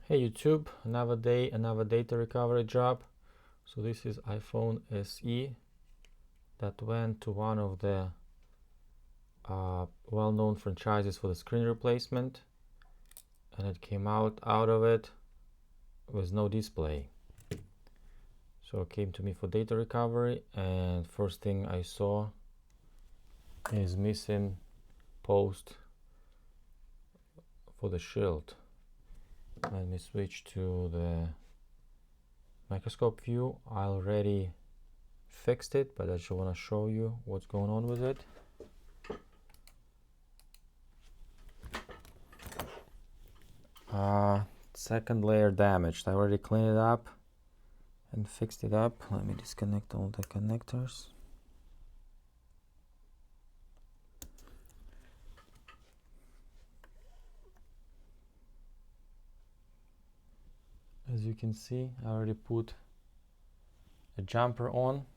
Hey YouTube, another day, another data recovery job. So this is iPhone SE that went to one of the well-known franchises for the screen replacement, and it came out of it with no display. So it came to me for data recovery, and first thing I saw is missing post for the shield. Let me switch to the microscope view. I already fixed it, but I just want to show you what's going on with it. Second layer damaged. I already cleaned it up and fixed it up. Let me disconnect all the connectors. As you can see, I already put a jumper on.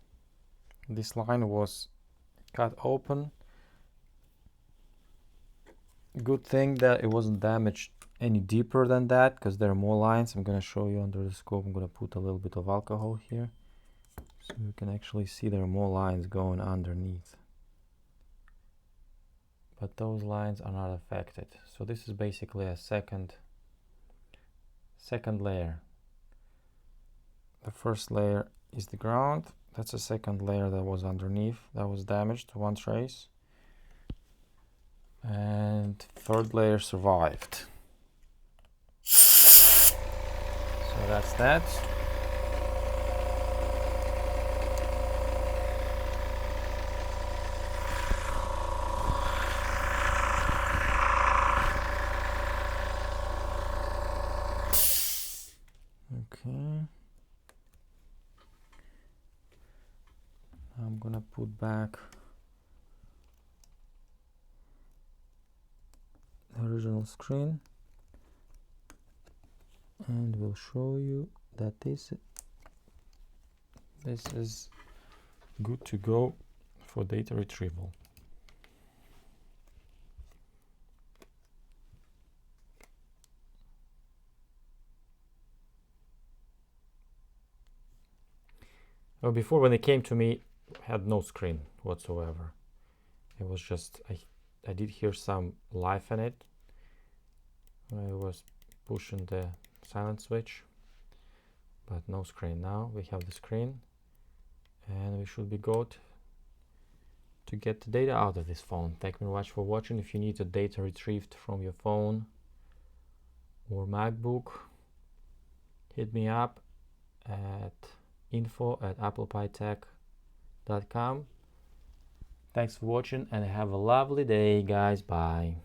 This line was cut open. Good thing that it wasn't damaged any deeper than that, because there are more lines. I'm going to show you under the scope. I'm going to put a little bit of alcohol here so you can actually see there are more lines going underneath, but those lines are not affected. So this is basically a second layer. The first layer is the ground. That's a second layer that was underneath, that was damaged, one trace, and third layer survived. So that's that. Okay. I'm gonna put back the original screen, and we'll show you that this is good to go for data retrieval. Well, before, when it came to me, had no screen whatsoever. It was just I did hear some life in it when I was pushing the silent switch, but no screen. Now we have the screen, and we should be good to get the data out of this phone. Thank you very much for watching. If you need the data retrieved from your phone or MacBook, hit me up at info@applepitech.com. Thanks for watching, and have a lovely day, guys. Bye.